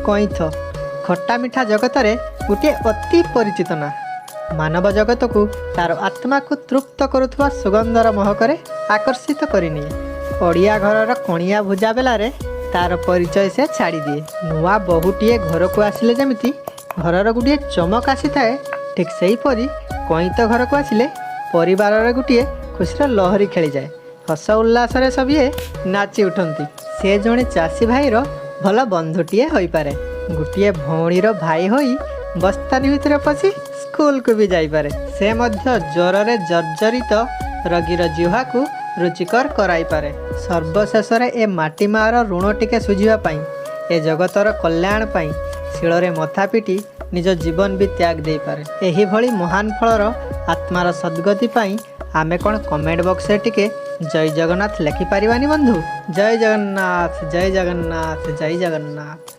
कईथ खट्टा मिठा जगत रे गोटे अति परिचित ना। मानव जगत को तार आत्मा को तृप्त करुवा सुगंधर महकरे आकर्षित करनिए। ओडिया घरर कणिया भुजा बेलारे तार परिचय से छाड़ी दिए। नुआ बहुटीए घर को आसिले जमिति घरर गोटे चमक आसी थाए, ठीक सेहीपरि कईत घर को आसिले परिवार गोटे खुशीर लहरी खेली जाए। हस उल्लास सबिए नाची उठती। से जड़े चाषी भाईर भल बंधुटीए होई पारे। गोटे भौणीर भाई होई बस्तानी भितर पशि स्कूल को भी जाइपारे। से मध्य ज्वरे जर्जरित रोगीर जीवा को रुचिकर कराई पारे। सर्वशेष ए माटी मार ऋण टिके सुझापी ए जगतर कल्याण पाई शिଳରେ मथा पिटी निज जीवन भी त्याग दे पारे। एही भली महान फलर आत्मार सद्गति पाई आमे कौन कमेंट बॉक्स रे टिके जय जगन्नाथ लिखि पारिबानी बंधु। जय जगन्नाथ जय जगन्नाथ जय जगन्नाथ।